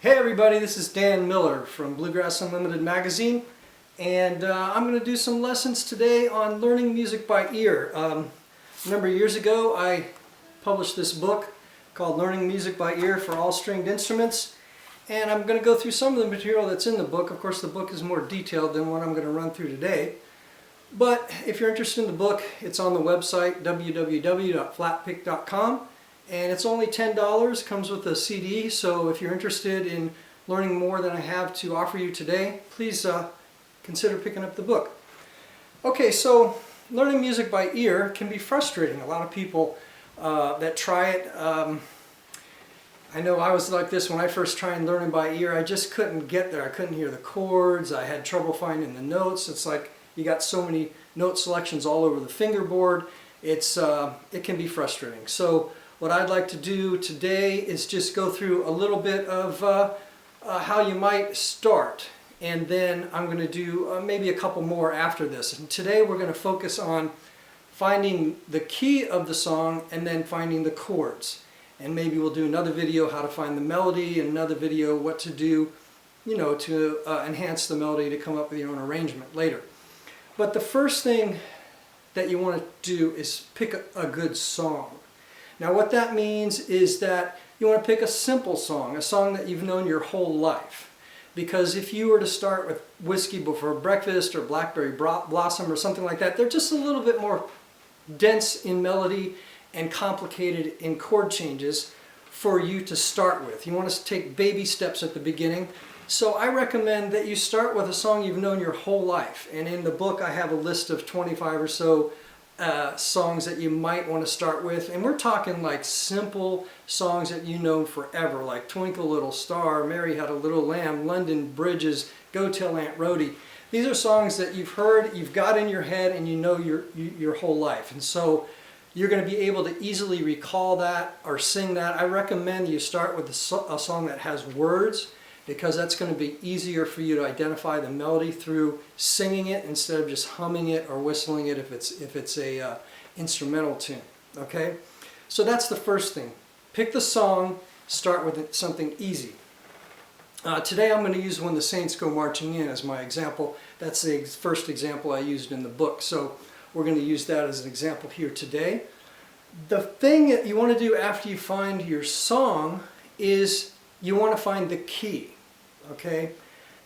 Hey everybody, this is Dan Miller from Bluegrass Unlimited magazine, and I'm going to do some lessons today on learning music by ear. A number of years ago I published this book called Learning Music by Ear for All Stringed Instruments, and I'm going to go through some of the material that's in the book. Of course the book is more detailed than what I'm going to run through today, but if you're interested in the book, it's on the website www.flatpick.com. And it's only $10, comes with a CD, so if you're interested in learning more than I have to offer you today, please consider picking up the book. Okay, so learning music by ear can be frustrating. A lot of people that try it, I know I was like this when I first tried learning by ear. I just couldn't get there. I couldn't hear the chords. I had trouble finding the notes. It's like you got so many note selections all over the fingerboard. It can be frustrating. So what I'd like to do today is just go through a little bit of how you might start, and then I'm going to do maybe a couple more after this. And today we're going to focus on finding the key of the song and then finding the chords. And maybe we'll do another video how to find the melody, and another video what to do, you know, to enhance the melody to come up with your own arrangement later. But the first thing that you want to do is pick a good song. Now what that means is that you want to pick a simple song, a song that you've known your whole life. Because if you were to start with Whiskey Before Breakfast or Blackberry Blossom or something like that, they're just a little bit more dense in melody and complicated in chord changes for you to start with. You want to take baby steps at the beginning. So I recommend that you start with a song you've known your whole life. And in the book I have a list of 25 or so songs that you might want to start with, and we're talking like simple songs that you know forever, like Twinkle Little Star, Mary Had a Little Lamb, London Bridges, Go Tell Aunt Rhody. These are songs that you've heard, you've got in your head, and you know your whole life, and so you're going to be able to easily recall that or sing that. I recommend you start with a song that has words, because that's going to be easier for you to identify the melody through singing it instead of just humming it or whistling it if it's a instrumental tune. Okay, so that's the first thing. Pick the song, start with something easy. Today I'm going to use When the Saints Go Marching In as my example. That's the first example I used in the book, so we're going to use that as an example here today. The thing that you want to do after you find your song is you want to find the key. Okay,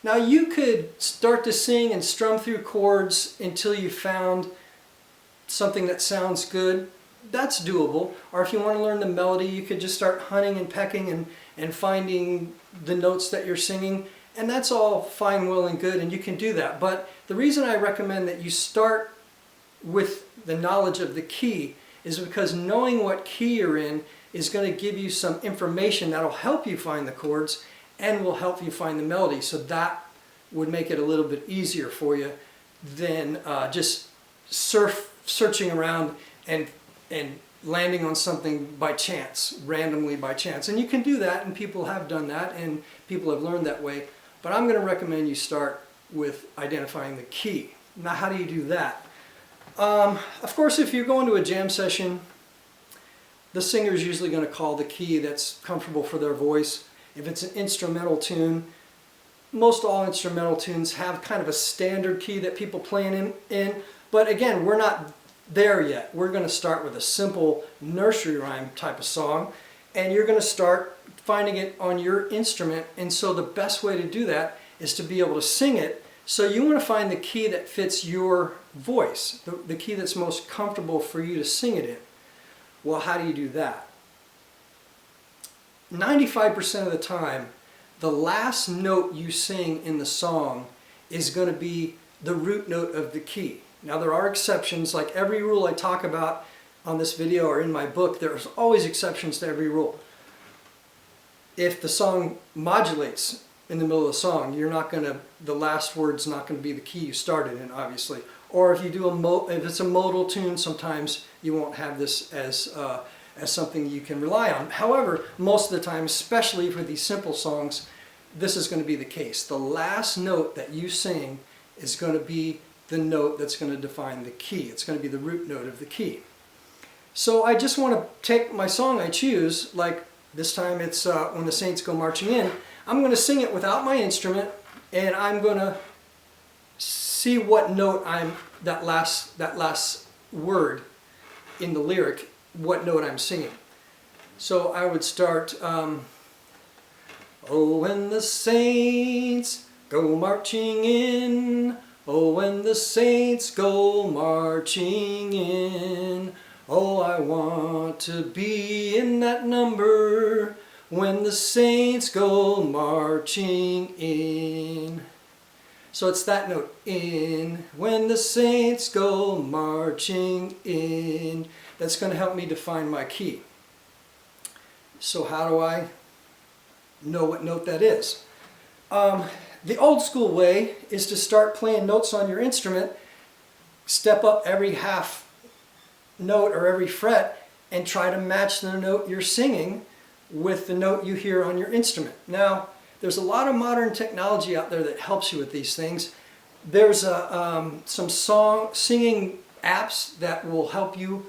now you could start to sing and strum through chords until you found something that sounds good. That's doable. Or if you want to learn the melody, you could just start hunting and pecking and finding the notes that you're singing, and that's all fine, well, and good, and you can do that. But the reason I recommend that you start with the knowledge of the key is because knowing what key you're in is going to give you some information that will help you find the chords and will help you find the melody. So that would make it a little bit easier for you than just searching around and landing on something by chance, randomly by chance. And you can do that, and people have done that, and people have learned that way. But I'm going to recommend you start with identifying the key. Now, how do you do that? Of course, if you're going to a jam session, the singer is usually going to call the key that's comfortable for their voice. If it's an instrumental tune, most all instrumental tunes have kind of a standard key that people play in. But again, we're not there yet. We're going to start with a simple nursery rhyme type of song, and you're going to start finding it on your instrument. And so the best way to do that is to be able to sing it. So you want to find the key that fits your voice, the key that's most comfortable for you to sing it in. Well, how do you do that? 95% of the time, the last note you sing in the song is going to be the root note of the key. Now there are exceptions, like every rule I talk about on this video or in my book, there's always exceptions to every rule. If the song modulates in the middle of the song, the last word's not going to be the key you started in, obviously. Or if you do if it's a modal tune, sometimes you won't have this as something you can rely on. However, most of the time, especially for these simple songs, this is going to be the case. The last note that you sing is going to be the note that's going to define the key. It's going to be the root note of the key. So I just want to take my song I choose, like this time it's When the Saints Go Marching In. I'm going to sing it without my instrument, and I'm going to see what note that last word in the lyric, what note I'm singing. So I would start, oh, when the saints go marching in, oh, when the saints go marching in, oh, I want to be in that number when the saints go marching in. So it's that note, in, when the saints go marching in. That's going to help me define my key. So how do I know what note that is? The old school way is to start playing notes on your instrument, step up every half note or every fret, and try to match the note you're singing with the note you hear on your instrument. Now, there's a lot of modern technology out there that helps you with these things. There's some singing apps that will help you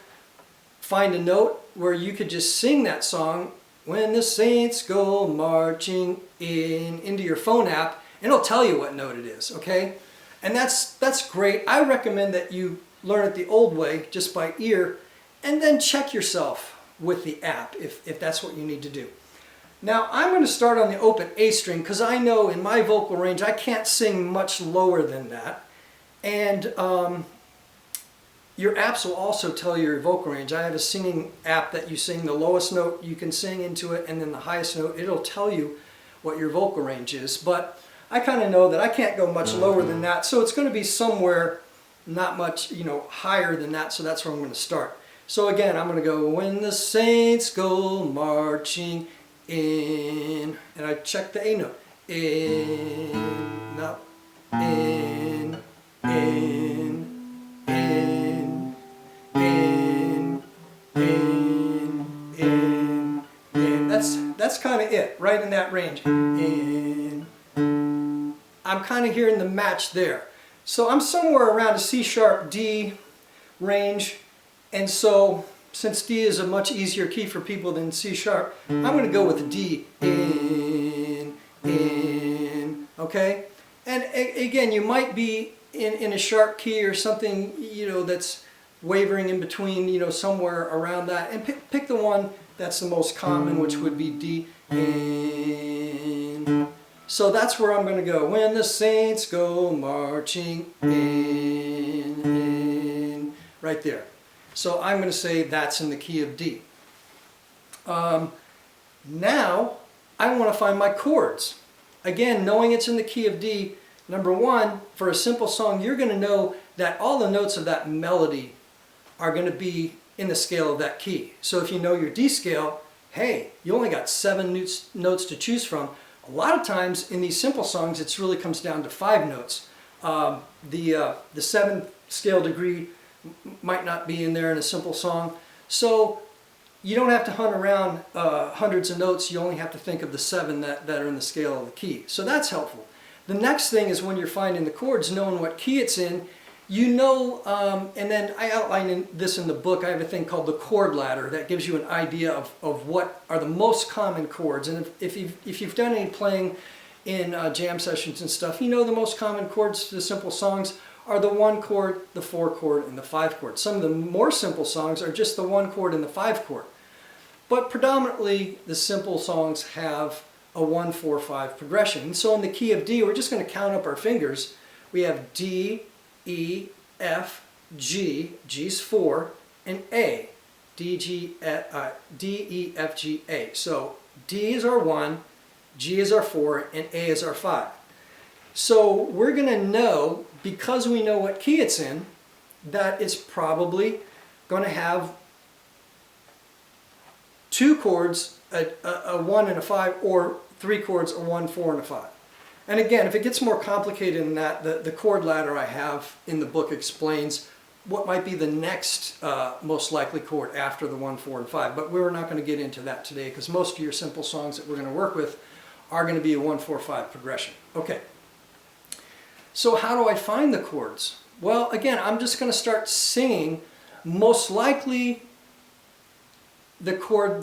find a note where you could just sing that song, when the saints go marching in, into your phone app, and it'll tell you what note it is, okay? And that's great. I recommend that you learn it the old way, just by ear, and then check yourself with the app if that's what you need to do. Now, I'm going to start on the open A string because I know in my vocal range I can't sing much lower than that. And your apps will also tell you your vocal range. I have a singing app that you sing the lowest note you can sing into it, and then the highest note, it'll tell you what your vocal range is. But I kind of know that I can't go much lower than that, so it's going to be somewhere not much, higher than that, so that's where I'm going to start. So again, I'm going to go, when the saints go marching in, and I check the A note. In, no, in, in, in, in, in, in. That's kind of it, right in that range. In. I'm kind of hearing the match there. So I'm somewhere around a C sharp D range, and so since D is a much easier key for people than C sharp, I'm going to go with D, in, okay? And again, you might be in a sharp key or something, that's wavering in between, somewhere around that. And pick the one that's the most common, which would be D, in. So that's where I'm going to go. When the saints go marching in, right there. So I'm going to say that's in the key of D. Now, I want to find my chords. Again, knowing it's in the key of D, number one, for a simple song, you're going to know that all the notes of that melody are going to be in the scale of that key. So if you know your D scale, hey, you only got 7 notes to choose from. A lot of times in these simple songs, it really comes down to 5 notes. The 7th scale degree might not be in there in a simple song. So you don't have to hunt around hundreds of notes. You only have to think of the 7 that are in the scale of the key. So that's helpful. The next thing is when you're finding the chords, knowing what key it's in, and then I outline this in the book. I have a thing called the chord ladder that gives you an idea of what are the most common chords. And if you've done any playing in jam sessions and stuff, you know the most common chords to the simple songs are the 1 chord, the 4 chord, and the 5 chord. Some of the more simple songs are just the 1 chord and the 5 chord. But predominantly, the simple songs have a 1-4-5 progression. And so in the key of D, we're just going to count up our fingers. We have D, E, F, G, G's 4, and A. D, E, F, G, A. So D is our 1, G is our 4, and A is our 5. So we're going to know, because we know what key it's in, that it's probably going to have 2 chords, a 1 and a 5, or 3 chords, a 1, 4, and a 5. And again, if it gets more complicated than that, the chord ladder I have in the book explains what might be the next most likely chord after the 1, 4, and 5. But we're not going to get into that today because most of your simple songs that we're going to work with are going to be a 1, 4, 5 progression. Okay. So how do I find the chords? Well, again, I'm just going to start singing. Most likely, the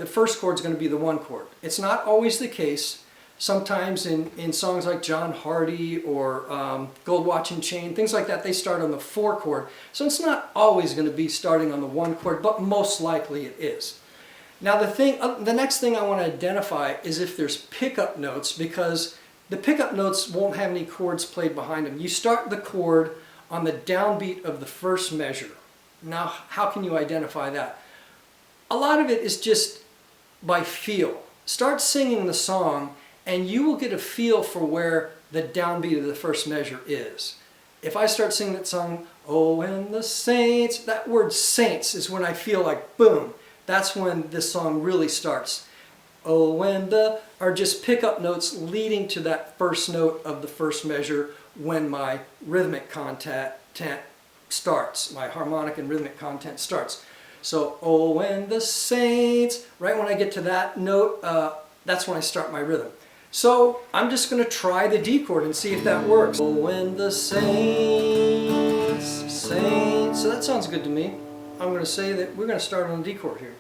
first chord is going to be the 1 chord. It's not always the case, Sometimes in songs like John Hardy or Gold Watch and Chain, things like that, they start on the 4 chord. So it's not always going to be starting on the 1 chord, but most likely it is. Now the next thing I want to identify is if there's pickup notes, because the pickup notes won't have any chords played behind them. You start the chord on the downbeat of the first measure. Now, how can you identify that? A lot of it is just by feel. Start singing the song and you will get a feel for where the downbeat of the first measure is. If I start singing that song, "Oh, when the saints," that word saints is when I feel like, boom, that's when this song really starts. Oh, when the, are just pickup notes leading to that first note of the first measure when my rhythmic content starts, my harmonic and rhythmic content starts. So, oh, when the saints, right when I get to that note, that's when I start my rhythm. So I'm just going to try the D chord and see if that works. Oh, when the saints, saints, so that sounds good to me. I'm going to say that we're going to start on the D chord here.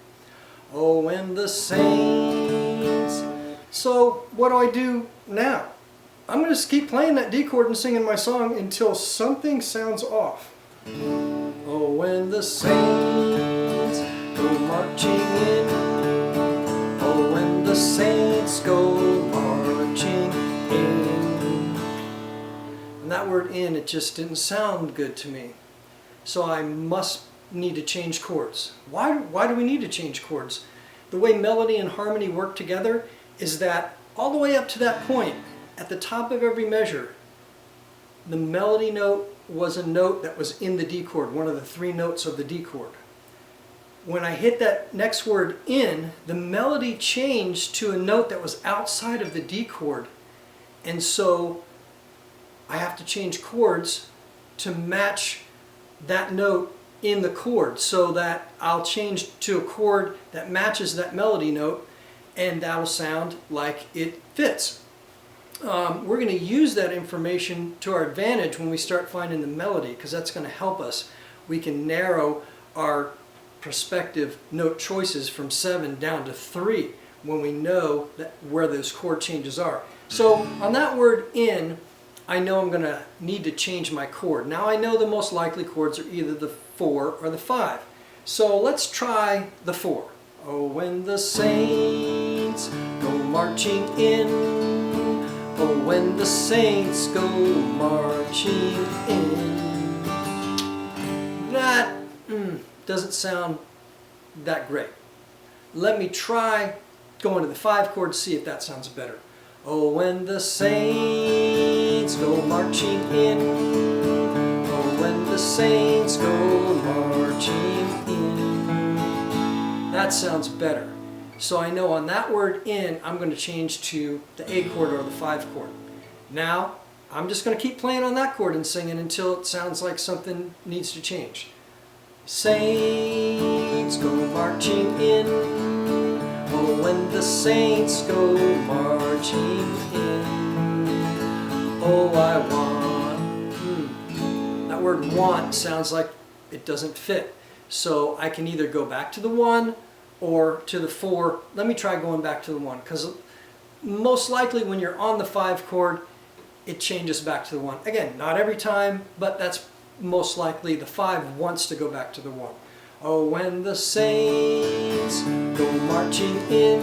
Oh, when the saints. So what do I do now? I'm going to just keep playing that D chord and singing my song until something sounds off. Oh, when the saints go marching in. Oh, when the saints go marching in. And that word "in," it just didn't sound good to me. So I must need to change chords. Why do we need to change chords? The way melody and harmony work together is that all the way up to that point, at the top of every measure, the melody note was a note that was in the D chord, one of the 3 notes of the D chord. When I hit that next word "in," the melody changed to a note that was outside of the D chord. And so I have to change chords to match that note in the chord, so that I'll change to a chord that matches that melody note, and that'll sound like it fits. We're going to use that information to our advantage when we start finding the melody, because that's going to help us. We can narrow our prospective note choices from 7 down to 3 when we know that where those chord changes are. So on that word "in," I know I'm going to need to change my chord. Now I know the most likely chords are either the 4 or the 5. So let's try the 4. Oh, when the saints go marching in. Oh, when the saints go marching in. That doesn't sound that great. Let me try going to the 5 chord, see if that sounds better. Oh, when the saints go marching in. Oh, when the saints go marching in. That sounds better. So I know on that word "in," I'm going to change to the A chord or the 5 chord. Now, I'm just going to keep playing on that chord and singing until it sounds like something needs to change. Saints go marching in. Oh, when the saints go marching in. Oh, I want. That word "want" sounds like it doesn't fit. So I can either go back to the 1 or to the 4. Let me try going back to the 1, because most likely when you're on the 5 chord, it changes back to the 1. Again, not every time, but that's most likely. The 5 wants to go back to the 1. Oh, when the saints go marching in.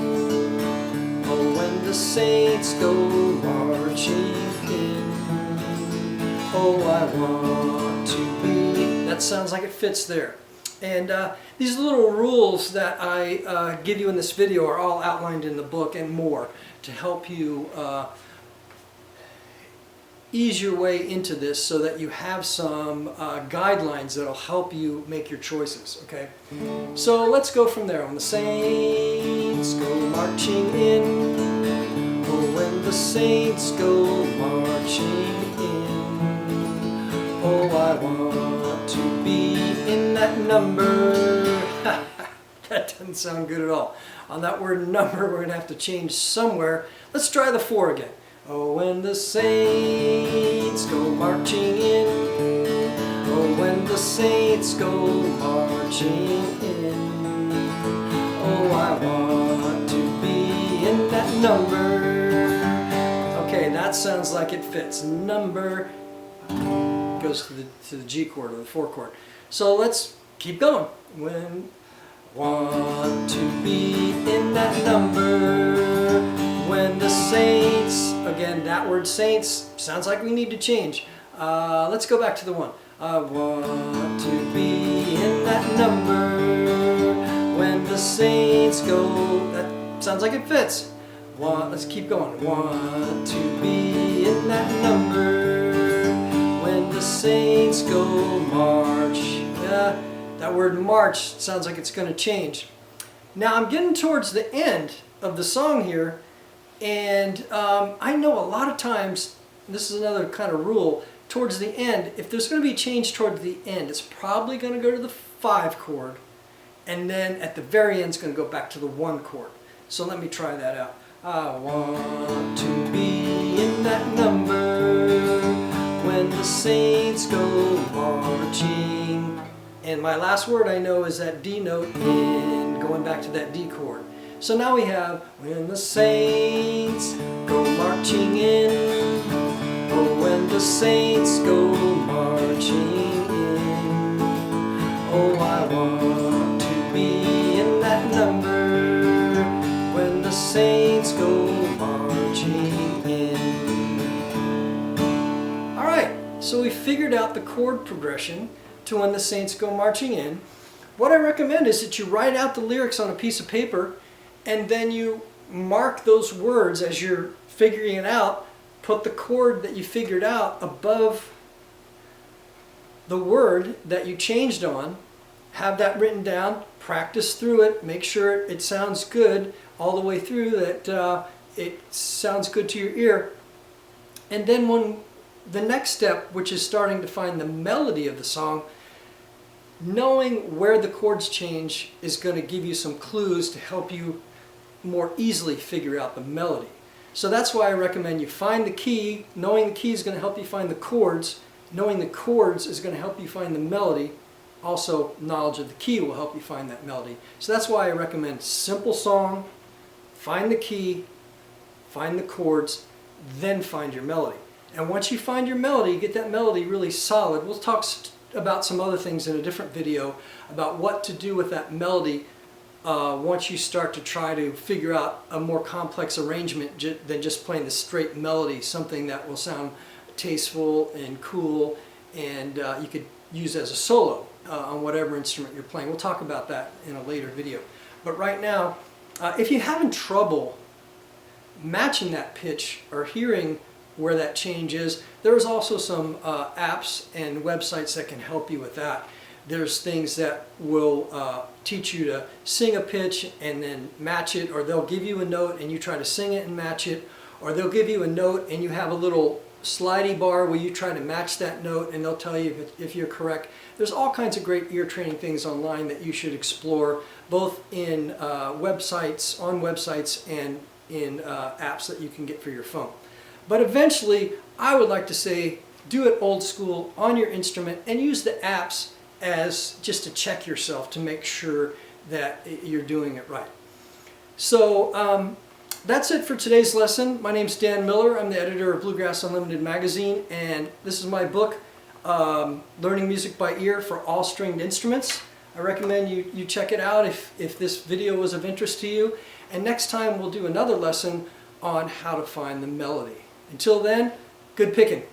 Oh, when the saints go marching in. Oh, I want to be. That sounds like it fits there. And these little rules that I give you in this video are all outlined in the book and more to help you ease your way into this, so that you have some guidelines that will help you make your choices. Okay, so let's go from there. When the saints go marching in. Oh, when the saints go marching in. Oh, I want to be in that number. That doesn't sound good at all. On that word "number," we're going to have to change somewhere. Let's try the 4 again. Oh, when the saints go marching in. Oh, when the saints go marching in. Oh, I want to be in that number. that sounds like it fits. Number goes to the G chord or the 4 chord. So let's keep going. When want to be in that number, when the saints, again that word saints sounds like we need to change. Let's go back to the one. I want to be in that number, when the saints go, that sounds like it fits. Let's keep going. Want to be in that number, when the saints go march. Yeah, that word march sounds like it's going to change. Now I'm getting towards the end of the song here, and I know a lot of times, this is another kind of rule, towards the end, if there's going to be a change towards the end, it's probably going to go to the 5 chord, and then at the very end it's going to go back to the 1 chord. So let me try that out. I want to be in that number, when the saints go marching. And my last word I know is that D note in, going back to that D chord. So now we have, when the saints go marching in, oh, when the saints go marching in, oh, I want to be in that number, when the saints go marching in. Alright, so we figured out the chord progression to when the saints go marching in. What I recommend is that you write out the lyrics on a piece of paper, and then you mark those words as you're figuring it out. Put the chord that you figured out above the word that you changed on. Have that written down. Practice through it. Make sure it sounds good all the way through, that it sounds good to your ear. And then when the next step, which is starting to find the melody of the song, knowing where the chords change is going to give you some clues to help you more easily figure out the melody. So that's why I recommend you find the key. Knowing the key is going to help you find the chords. Knowing the chords is going to help you find the melody. Also, knowledge of the key will help you find that melody. So that's why I recommend simple song, find the key, find the chords, then find your melody. And once you find your melody, get that melody really solid. We'll talk about some other things in a different video about what to do with that melody once you start to try to figure out a more complex arrangement than just playing the straight melody, something that will sound tasteful and cool, and you could use as a solo on whatever instrument you're playing. We'll talk about that in a later video. But right now, if you're having trouble matching that pitch or hearing where that change is, there's also some apps and websites that can help you with that. There's things that will teach you to sing a pitch and then match it, or they'll give you a note and you try to sing it and match it, or they'll give you a note and you have a little slidey bar where you try to match that note and they'll tell you if you're correct. There's all kinds of great ear training things online that you should explore, both in websites, and in apps that you can get for your phone. But eventually, I would like to say, do it old school on your instrument and use the apps as just to check yourself to make sure that you're doing it right. So that's it for today's lesson. My name's Dan Miller. I'm the editor of Bluegrass Unlimited magazine, and this is my book, Learning Music by Ear for All Stringed Instruments. I recommend you check it out if this video was of interest to you. And next time we'll do another lesson on how to find the melody. Until then, good picking.